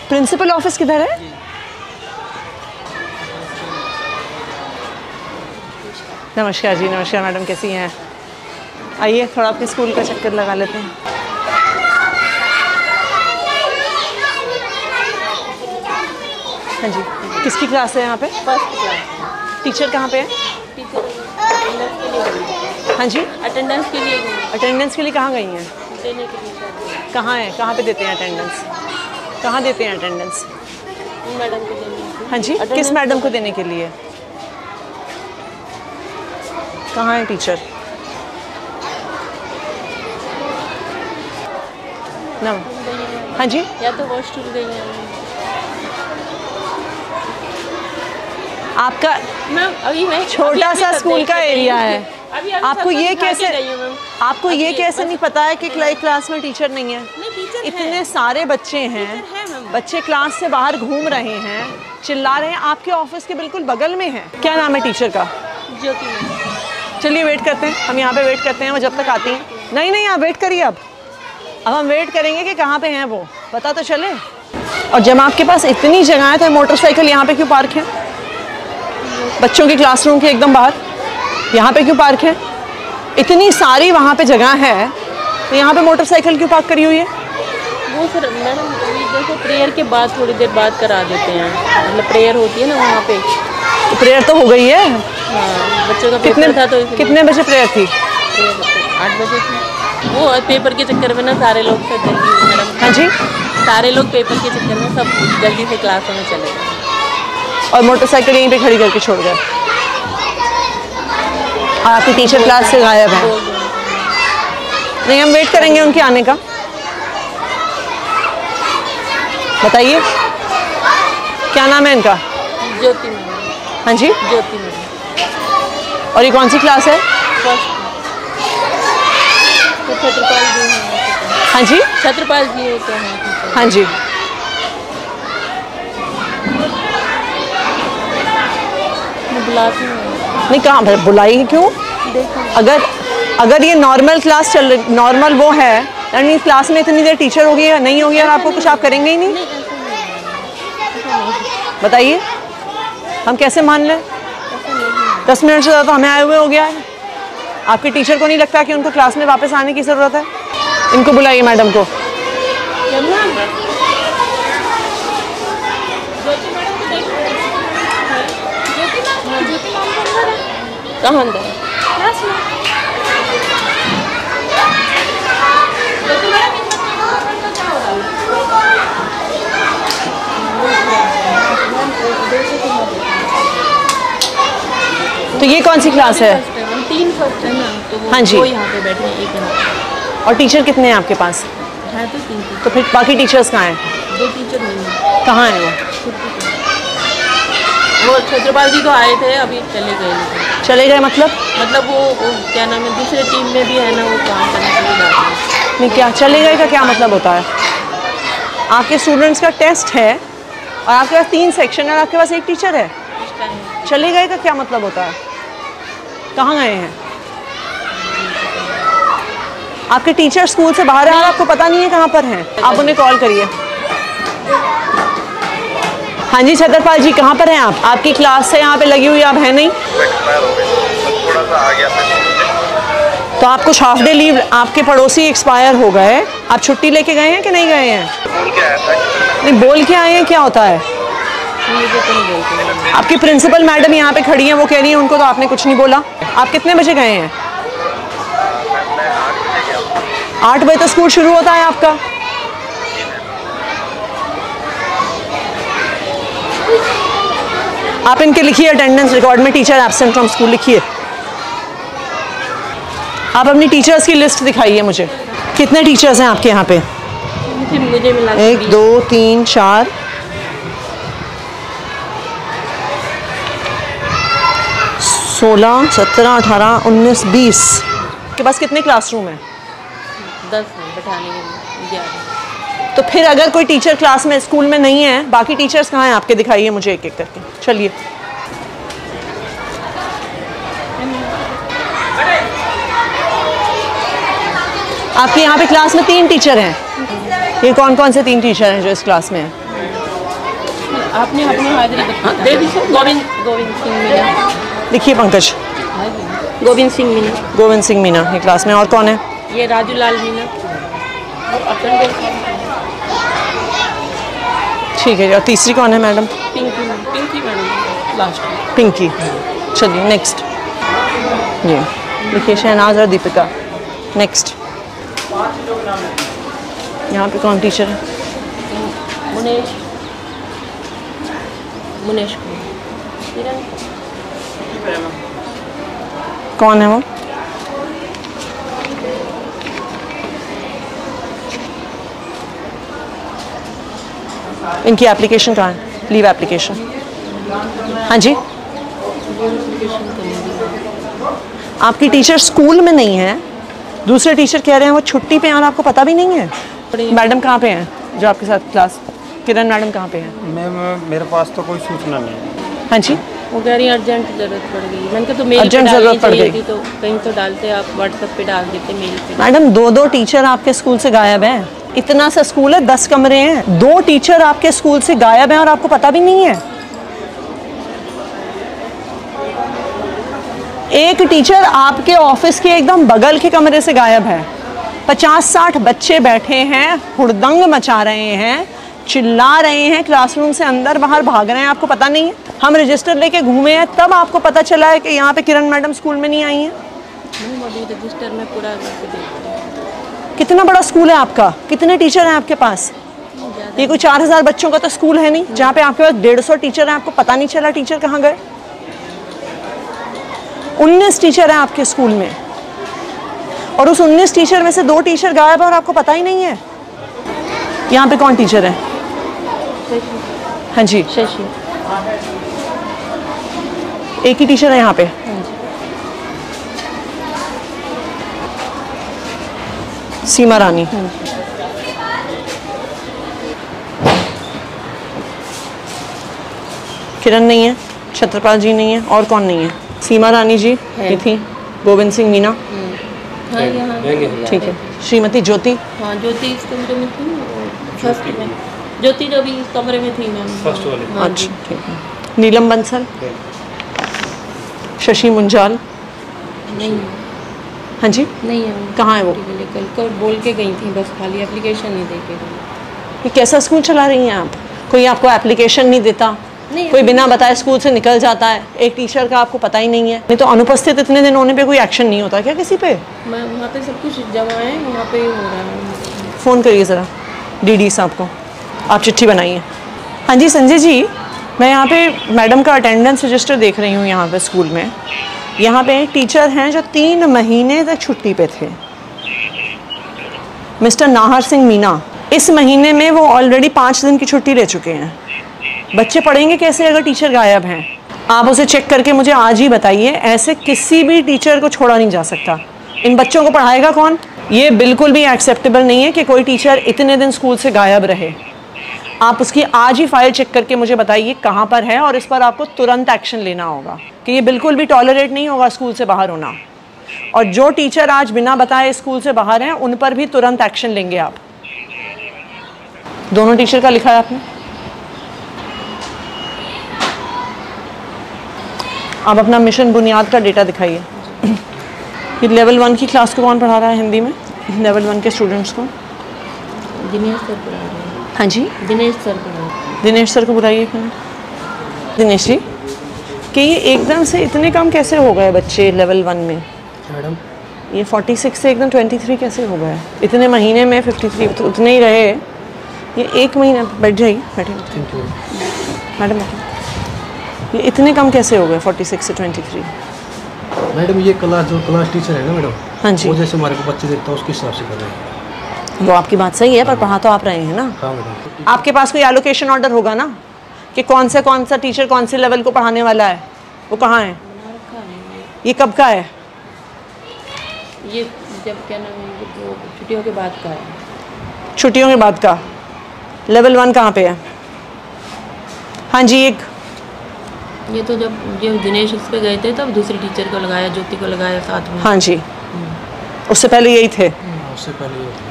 Principal office किधर है? नमस्कार जी, नमस्कार मैडम, कैसी हैं? आइए थोड़ा अपने स्कूल का चक्कर लगा लेते हैं। हाँ जी, किसकी क्लास है यहाँ पे? First class. टीचर कहाँ पे है? टीचर अटेंडेंस के लिए गई। हाँ जी, अटेंडेंस के लिए गई। अटेंडेंस के लिए कहाँ गई हैं? देने के लिए। कहाँ है, कहाँ पे देते हैं अटेंडेंस? कहाँ देते हैं अटेंडेंस? मैडम को देने। हाँ जी, किस मैडम को देने के लिए? कहाँ है टीचर? नम हाँ जी, या तो वॉशरूम गई है। आपका मैम अभी मैं छोटा सा स्कूल का एरिया है, अभी आपको ये कैसे आपको ये अभी कैसे नहीं पता है कि क्लास में टीचर नहीं है? नहीं, टीचर इतने सारे बच्चे हैं, मैम। बच्चे क्लास से बाहर घूम रहे हैं, चिल्ला रहे हैं, आपके ऑफिस के बिल्कुल बगल में है। क्या नाम है टीचर का? ज्योति मैम। चलिए वेट करते हैं, हम यहाँ पे वेट करते हैं, वो जब तक आती हैं। नहीं नहीं, आप वेट करिए। अब हम वेट करेंगे कि कहाँ पे हैं वो, पता तो चले। और जब आपके पास इतनी जगह है तो मोटरसाइकिल यहाँ पे क्यों पार्क है? बच्चों के क्लासरूम के एकदम बाहर यहाँ पे क्यों पार्क है? इतनी सारी वहाँ पे जगह है तो यहाँ पे मोटरसाइकिल क्यों पार्क करी हुई है? वो सर मैडम अभी देखो प्रेयर के बाद थोड़ी देर बाद करा देते हैं, मतलब प्रेयर होती है ना वहाँ पे। तो प्रेयर तो हो गई है। हाँ, बच्चों का पेपर था तो कितने बजे प्रेयर थी? 8 बजे थी। वो पेपर के चक्कर में ना सारे लोग सब जल्दी मैडम। हाँ जी, सारे लोग पेपर के चक्कर में सब जल्दी से क्लासों में चले गए और मोटरसाइकिल यहीं पे खड़ी करके छोड़ गए। आपकी टीचर क्लास से गायब है। नहीं, हम वेट करेंगे उनके आने का। बताइए क्या नाम है इनका? ज्योति मैडम। हाँ जी, ज्योति मैडम। और ये कौन सी क्लास है? फर्स्ट। तो छत्रपाल जी हैं। हाँ जी, छत्रपाल जी होते हैं। हाँ जी। बुलाती हूँ। नहीं, कहाँ बुलाई क्यों? अगर ये नॉर्मल क्लास चल रही, नॉर्मल वो है, यानी क्लास में इतनी देर टीचर होगी या नहीं होगी और आपको कुछ आप करेंगे ही नहीं? बताइए हम कैसे मान लें? 10 मिनट से ज़्यादा तो हमें आए हुए हो गया है। आपके टीचर को नहीं लगता कि उनको क्लास में वापस आने की ज़रूरत है? इनको बुलाइए, मैडम को। कहाँ अंदर है? तो ये कौन सी क्लास है? 3 फर्स्ट है ना, तो वो हाँ जी। वो यहाँ पे बैठे हैं, एक यहाँ। और टीचर कितने हैं आपके पास? है तो 3। तो फिर बाकी टीचर्स कहाँ हैं? 2 टीचर नहीं है। कहाँ हैं वो? वो छत्रपाल जी तो आए थे, अभी चले गए। चले गए मतलब वो क्या नाम है, दूसरे टीम में भी है ना, वो काम करने के लिए जाते हैं। नहीं, क्या चले गए का क्या मतलब होता है? आपके स्टूडेंट्स का टेस्ट है और आपके पास 3 सेक्शन है और आपके पास 1 टीचर है। चले गए का क्या मतलब होता है? कहाँ गए हैं? आपके टीचर स्कूल से बाहर है और आपको पता नहीं है कहाँ पर हैं। आप उन्हें कॉल करिए। हाँ जी छत्रपाल जी, कहाँ पर हैं आप? आपकी क्लास से यहाँ पे लगी हुई, आप है नहीं? थोड़ा सा आ गया था। तो आप कुछ हाफ डे लीव, आपके पड़ोसी एक्सपायर हो गए, आप छुट्टी लेके गए हैं कि नहीं गए हैं? बोल के आया था। नहीं, बोल के आए हैं, क्या होता है? मुझे तो नहीं बोलते। आपकी प्रिंसिपल मैडम यहाँ पे खड़ी हैं, वो कह रही हैं उनको तो आपने कुछ नहीं बोला। आप कितने बजे गए हैं? 8 बजे तो स्कूल शुरू होता है आपका। आप इनके लिखिए अटेंडेंस रिकॉर्ड में टीचर एब्सेंट फ्रॉम स्कूल लिखिए। आप अपनी टीचर्स की लिस्ट दिखाइए मुझे। कितने टीचर्स हैं आपके यहाँ पे? मुझे मिला 1 2 3 4 16 17 18 19 20। के पास कितने क्लासरूम हैं? 10 हैं बैठाने के लिए। 11। तो फिर अगर कोई टीचर क्लास में स्कूल में नहीं है, बाकी टीचर्स कहाँ हैं आपके? दिखाइए मुझे एक एक करके। चलिए आपके यहाँ पे क्लास में 3 टीचर हैं। ये कौन कौन से 3 टीचर हैं जो इस क्लास में हैं? आपने अपनी हाजिरी दे दी सर। गोविंद सिंह मीना। लिखिए पंकज। गोविंद सिंह मीना। गोविंद सिंह मीना ये क्लास में। और कौन है? ये राजू लाल मीना। ठीक है। और तीसरी कौन है madam? Pinky madam last. Pinky. चलिए नेक्स्ट। ये लिखिए शहनाज और दीपिका। नेक्स्ट। यहाँ पे कौन टीचर है? मुनेश कौन है वो? इनकी एप्लीकेशन कहाँ है? Leave application. हाँ जी। आपकी टीचर स्कूल में नहीं है, दूसरे टीचर कह रहे हैं वो छुट्टी पे हैं और आपको पता भी नहीं है। मैडम कहाँ पे हैं जो आपके साथ क्लास? किरण मैडम कहाँ पे हैं? मैम मेरे पास तो कोई सूचना नहीं है। हाँ जी। वो कह रही अर्जेंट ज़रूरत पड़ गई। मैंने कहा तो मेल अर्जेंट ज़रूरत पड़ गई तो कहीं तो डालते, आप व्हाट्सएप पे डाल देते मेल पे। मैडम 2 टीचर आपके स्कूल से गायब हैं। इतना सा स्कूल है, 10 कमरे हैं, 2 टीचर आपके स्कूल से गायब हैं और आपको पता भी नहीं है। एक टीचर आपके ऑफिस के एकदम बगल के कमरे से गायब है। 50-60 बच्चे बैठे हैं, हुड़दंग मचा रहे हैं, चिल्ला रहे हैं, क्लासरूम से अंदर बाहर भाग रहे हैं, आपको पता नहीं है। हम रजिस्टर लेके घूमे हैं, तब आपको पता चला है कि यहाँ पे किरण मैडम स्कूल में नहीं आई हैं। रजिस्टर में पूरा कितना बड़ा स्कूल है आपका? कितने टीचर हैं आपके पास? ये कोई 4000 बच्चों का तो स्कूल है नहीं जहाँ पे आपके पास 150 टीचर हैं, आपको पता नहीं चला टीचर कहाँ गए। 19 टीचर हैं आपके स्कूल में और उस 19 टीचर में से 2 टीचर गायब है और आपको पता ही नहीं है। यहाँ पे कौन टीचर है? हाँ जी। शशि। एक ही टीचर है यहाँ पे? सीमा रानी। किरण नहीं है, छत्रपाल जी नहीं है, और कौन नहीं है? सीमा रानी जी ये थी, गोविंद सिंह मीना। हाँ यहाँ ठीक है। श्रीमती ज्योति। हाँ ज्योति इस कमरे में थी, फर्स्ट में। ज्योति जो भी इस कमरे में थी मैम, फर्स्ट वाले। अच्छा ठीक है। नीलम बंसल। शशि मुंजाल। नहीं। हाँ जी। नहीं है। कहाँ है वो? कल बोल के गई थी, बस खाली एप्लीकेशन नहीं दे के गई। ये कैसा स्कूल चला रही हैं आप? कोई आपको एप्लीकेशन नहीं देता, कोई बिना बताए स्कूल से निकल जाता है, एक टीचर का आपको पता ही नहीं है। नहीं तो अनुपस्थित इतने दिन होने पे कोई एक्शन नहीं होता क्या किसी पे? वहाँ पे सब कुछ जमा है, वहाँ पे हो रहा है। फ़ोन करिए ज़रा डीडी साहब को, आप चिट्ठी बनाइए। हाँ जी संजय जी, मैं यहाँ पे मैडम का अटेंडेंस रजिस्टर देख रही हूँ यहाँ पे स्कूल में। यहाँ पे एक टीचर हैं जो 3 महीने तक छुट्टी पे थे, मिस्टर नाहर सिंह मीना। इस महीने में वो ऑलरेडी 5 दिन की छुट्टी ले चुके हैं। बच्चे पढ़ेंगे कैसे अगर टीचर गायब हैं? आप उसे चेक करके मुझे आज ही बताइए। ऐसे किसी भी टीचर को छोड़ा नहीं जा सकता। इन बच्चों को पढ़ाएगा कौन? ये बिल्कुल भी एक्सेप्टेबल नहीं है कि कोई टीचर इतने दिन स्कूल से गायब रहे। आप उसकी आज ही फाइल चेक करके मुझे बताइए कहाँ पर है, और इस पर आपको तुरंत एक्शन लेना होगा कि ये बिल्कुल भी टॉलरेट नहीं होगा स्कूल से बाहर होना। और जो टीचर आज बिना बताए स्कूल से बाहर हैं उन पर भी तुरंत एक्शन लेंगे आप। दोनों टीचर का लिखा है आपने? आप अपना मिशन बुनियाद का डेटा दिखाइए। ये लेवल 1 की क्लास को कौन पढ़ा रहा है हिंदी में? लेवल 1 के स्टूडेंट्स को दिनेश सर पढ़ा रहे हैं। हाँ जी दिनेश सर पढ़ा रहे हैं। दिनेश सर को बुलाइए। दिनेश जी कि ये एकदम से इतने कम कैसे हो गए बच्चे लेवल 1 में? मैडम ये 46 से एकदम 23 कैसे हो गए? इतने महीने में 53 तो उतने ही रहे। ये 1 महीना बैठ जाइए, बैठिए मैडम। ये इतने कम कैसे हो गए 46 से 23? मैडम ये क्लास टीचर है ना मैडम, हाँ जी, वो जैसे हमारे को बच्चे देता है उसके हिसाब से कर रहे हैं। वो आपकी बात सही है, पर पढ़ा तो आप रहे हैं ना। हाँ मैडम। आपके पास कोई एलोकेशन ऑर्डर होगा ना कि कौन सा टीचर कौन से लेवल को पढ़ाने वाला है? वो कहाँ है? ये कब का है? ये जब क्या नाम है, तो छुट्टियों के बाद का है। छुट्टियों के बाद का। लेवल 1 कहाँ पे है? हाँ जी। एक ये तो जब दिनेश उस पे गए थे तब दूसरी टीचर को लगाया, ज्योति को लगाया साथ में। हाँ जी, उससे पहले यही थे। उससे पहले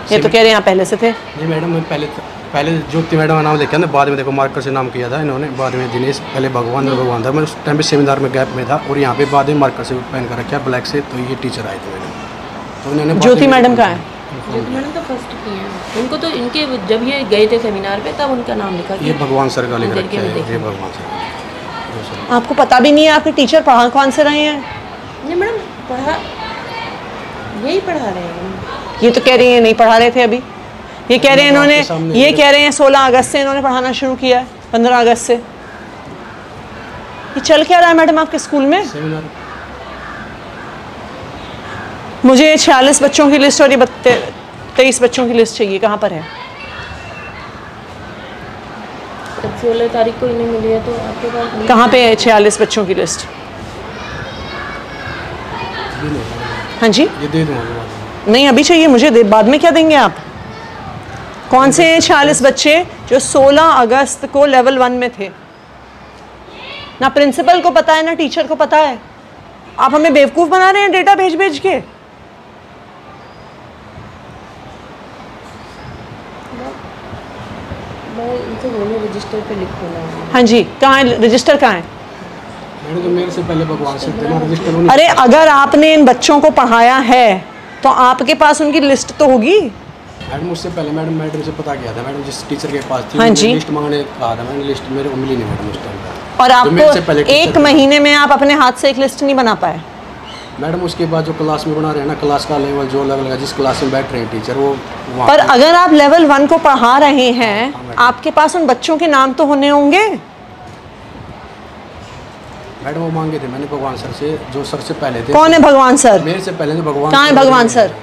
ये तो कह रहे हैं यहाँ पहले से थे। नहीं मैडम, मैं पहले पहले ज्योति मैडम का नाम लिखा ना, बाद में देखो मार्कर से नाम किया था इन्होंने, बाद में दिनेश, पहले भगवान भगवान था। मैं उस टाइम पे सेमिनार में गैप में था और यहाँ पे बाद में मार्कर से पहन कर रखा ब्लैक से, तो ये टीचर आए थे मैडम, तो इन्होंने ज्योति मैडम का है? ज्योति मैडम तो फर्स्ट की हैं। उनको तो इनके जब ये गए थे सेमिनार पे तब उनका नाम लिखा ये भगवान सर का लिख देख के रखा मैं है, देखी। ये भगवान सर। आपको पता भी नहीं है आपके टीचर पढ़ा कौन से रहे हैं? नहीं मैडम पढ़ा, यही पढ़ा रहे हैं। ये तो कह रही है नहीं पढ़ा रहे थे अभी, ये कह रहे हैं इन्होंने, आपके सामने ये कह रहे हैं 16 अगस्त से इन्होंने पढ़ाना शुरू किया है, 15 अगस्त से। ये चल क्या रहा है मैडम आपके स्कूल में? सेमिनार मुझे 46 बच्चों की लिस्ट और ये 23 बच्चों की लिस्ट चाहिए, कहाँ पर है? जब 16 तारीख को इन्हें मिली है तो आपके पास नहीं? कहाँ पे है 46 बच्चों की लिस्ट? ये नहीं है, हाँ जी, ये दे दूँगा बाद में। नहीं अभी चाहिए मुझे, बाद में क्या देंगे आप? कौन से 46 बच्चे जो 16 अगस्त को लेवल 1 में थे? ना प्रिंसिपल को पता है ना टीचर को पता है, आप हमें बेवकूफ़ बना रहे हैं डेटा भेज भेज के। मैं इनसे बोलूँ रजिस्टर पे लिख देना। हाँ जी, कहाँ है रजिस्टर, कहाँ है? मैडम तो मेरे से पहले भगवान सर थे ना, रजिस्टर उन्हीं। अरे अगर आपने इन बच्चों को पढ़ाया है तो आपके पास उनकी लिस्ट तो होगी। मैडम उससे पहले मैडम से पता किया था, मैडम जिस टीचर के पास थी हाँ जी। लिस्ट मांगने कहा था, मैंने लिस्ट मेरे को मिली नहीं मैडम उस टाइम पर। और तो मेरे से पहले आपको टीचर एक थे। महीने में आप अपने हाथ से एक लिस्ट नहीं बना पाए? मैडम उसके बाद जो क्लास में बना रहे हैं ना, क्लास का लेवल जो लेवल है, जिस क्लास में बैठ रहे हैं टीचर वो वहाँ पर पे- अगर आप लेवल 1 को पढ़ा रहे हैं, आपके पास उन बच्चों के नाम तो होने होंगे। मैडम वो मांगे थे मैंने भगवान सर से, जो सर से पहले थे। कौन है भगवान सर? मेरे से पहले तो भगवान कहाँ है भगवान सर?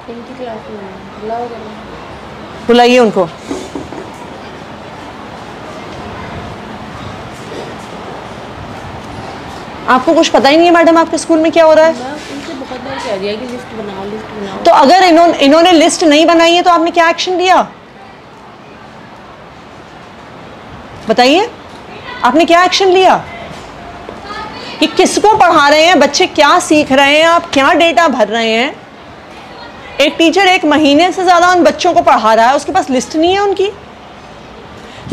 इनकी क्लास में बुलाओ जरा। बुलाइए उनको। आपको कुछ पता ही नहीं है मैडम आपके स्कूल में क्या हो रहा है? मैं उनसे बहुत बार कह दिया कि लिस्ट बनाओ। तो अगर इन्होंने लिस्ट नहीं बनाई है तो आपने क्या एक्शन लिया? बताइए, आपने क्या एक्शन लिया? कि किसको पढ़ा रहे हैं, बच्चे क्या सीख रहे हैं, आप क्या डेटा भर रहे हैं? एक टीचर 1 महीने से ज़्यादा उन बच्चों को पढ़ा रहा है, उसके पास लिस्ट नहीं है उनकी।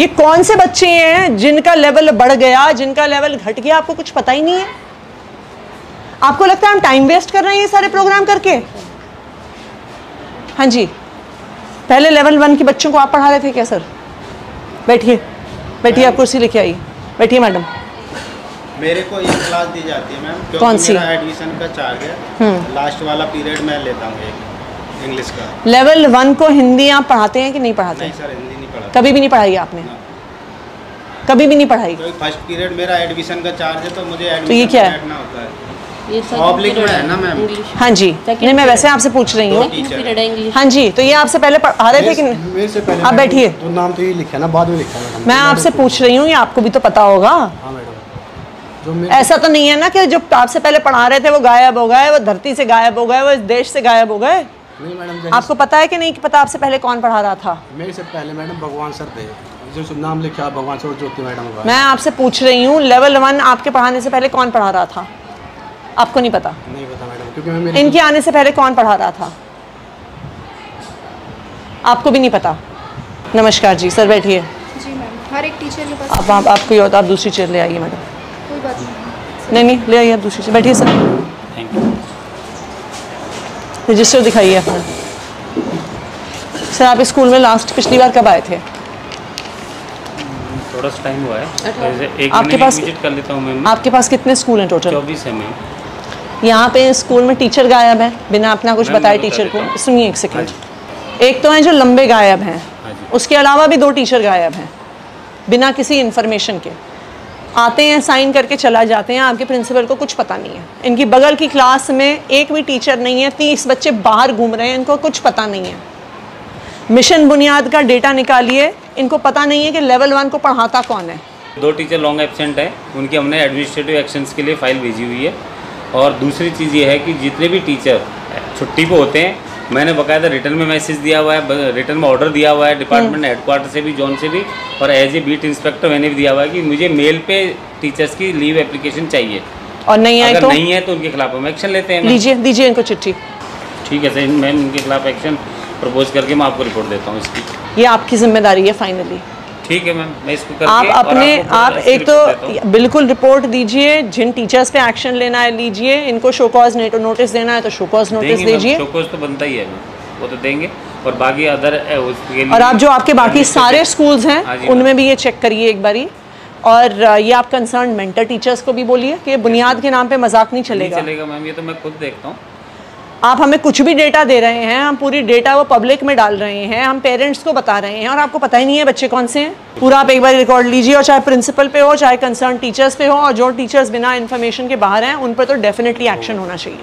ये कौन से बच्चे हैं जिनका लेवल बढ़ गया, जिनका लेवल घट गया, आपको कुछ पता ही नहीं है? आपको लगता है हम टाइम वेस्ट कर रहे हैं ये सारे प्रोग्राम करके? हाँ जी, पहले लेवल 1 के बच्चों को आप पढ़ा रहे थे क्या सर? बैठिए बैठिए, आप कुर्सी लेके आइए, बैठिए मैडम। मेरे को ये क्लास दी जाती है मैम, कौन क्योंकि सी? मेरा एडमिशन का चार्ज है, लास्ट वाला पीरियड मैं लेता हूँ एक इंग्लिश का। लेवल 1 को हिंदी आप पढ़ाते हैं कि नहीं पढ़ाते? नहीं सर, हिंदी नहीं पढ़ा। कभी भी नहीं पढ़ाई आपने? कभी भी नहीं पढ़ाई? तो फर्स्ट पीरियड मेरा एडमिशन का चार्ज है, तो मुझे तो ये एडमिशन क्या है? बैठना होता है। ये पब्लिक में है ना मैम? इंग्लिश। हाँ जी, नहीं मैं वैसे आपसे पूछ रही हूँ। टीचर। पीरियड है इंग्लिश। हाँ जी, तो ये आपसे पहले पढ़ा रहे थे कि नहीं? मेरे से पहले आप बैठिए। तो नाम तो ये लिखा है ना, बाद में लिखा है मैडम। मैं आपसे पूछ रही हूँ, ये आपको भी तो पता होगा। हाँ मैडम, जो मेरे ऐसा तो नहीं है ना कि जो आपसे पहले पढ़ा रहे थे वो गायब हो गए, वो धरती से गायब हो गए, वो इस देश से गायब हो गए? नहीं मैडम, आपको पता है कि नहीं कि पता आपसे पहले कौन पढ़ा रहा था? मेरे से पहले मैडम भगवान सर थे, जो नाम लिखा है भगवान सर और ज्योति मैडम का। मैं आपसे पूछ रही हूँ, लेवल 1 आपके पढ़ाने से पहले कौन पढ़ा रहा था? आपको नहीं पता? नहीं पता मैडम, क्योंकि मैं मेरे इनके आने से पहले कौन पढ़ा रहा था? आपको भी नहीं पता? नमस्कार जी, सर बैठिए। जी मैम, हर एक टीचर के पास आप आपको ये होता, आप दूसरी चेयर ले आइए मैडम। कोई बात नहीं। नहीं ले आइए, आप दूसरी चेयर बैठिए सर। Thank you. रजिस्टर दिखाइए अपना। सर आप इस स्कूल में लास्ट पिछली बार कब आए थे? थोड़ा सा टाइम हुआ है, वैसे एक आपके महीने पास- विजिट कर लेता हूँ मैम। आपके पास कितने स्कूल हैं टोटल? 24 है मैम। यहाँ पे स्कूल में टीचर गायब है बिना अपना कुछ मैम, बताए मैं बता टीचर देता को। हूँ। सुनिए एक सेकंड। एक तो हैं जो लंबे गायब हैं, हाँ जी। उसके अलावा भी 2 टीचर गायब हैं बिना किसी इन्फॉर्मेशन के। आते हैं, साइन करके चला जाते हैं, आपके प्रिंसिपल को कुछ पता नहीं है। इनकी बगल की क्लास में एक भी टीचर नहीं है, 30 बच्चे बाहर घूम रहे हैं, इनको कुछ पता नहीं है। मिशन बुनियाद का डेटा निकालिए, इनको पता नहीं है कि लेवल 1 को पढ़ाता कौन है। 2 टीचर लॉन्ग एब्सेंट है, उनकी हमने एडमिनिस्ट्रेटिव एक्शंस के लिए फाइल भेजी हुई है। और दूसरी चीज़ ये है कि जितने भी टीचर छुट्टी पे होते हैं, मैंने बाकायदा रिटर्न में मैसेज दिया हुआ है, रिटर्न में ऑर्डर दिया हुआ है डिपार्टमेंट हेडक्वार्टर से भी, जोन से भी, और एज ए बीट इंस्पेक्टर मैंने भी दिया हुआ है कि मुझे मेल पे टीचर्स की लीव एप्लीकेशन चाहिए। और नहीं आए अगर तो नहीं है तो उनके खिलाफ हम एक्शन लेते हैं मैम। दीजिए इनको चिट्ठी। ठीक है सर मैम, उनके खिलाफ एक्शन प्रपोज करके मैं आपको रिपोर्ट देता हूँ इसकी। ये आपकी जिम्मेदारी है फाइनली। ठीक है मैम, मैं इसको करके आप और अपने आपको आप इसकी एक रिपोर्ट देता हूँ। तो बिल्कुल रिपोर्ट दीजिए, जिन टीचर्स पे एक्शन लेना है लीजिए, इनको शो कॉज नोटिस देना है तो शो कॉज नोटिस देंगे मैम, दीजिए। शो कॉज तो बनता ही है मैम, वो तो देंगे। और बाकी अदर उसके लिए और आप जो आपके बाकी सारे स्कूल्स हाँ हैं जी, उनमें भी ये चेक करिए एक बारी। और ये आप कंसर्न मेंटर टीचर्स को भी बोलिए कि बुनियाद के नाम पे मजाक नहीं नहीं चलेगा। चलेगा मैम, ये तो मैं खुद देखता हूँ। आप हमें कुछ भी डेटा दे रहे हैं, हम पूरी डेटा वो पब्लिक में डाल रहे हैं, हम पेरेंट्स को बता रहे हैं और आपको पता ही नहीं है बच्चे कौन से हैं। पूरा आप एक बार रिकॉर्ड लीजिए, और चाहे प्रिंसिपल पे हो चाहे कंसर्न टीचर्स पे हो, और जो टीचर्स बिना इन्फॉर्मेशन के बाहर हैं उन पर तो डेफिनेटली एक्शन होना चाहिए।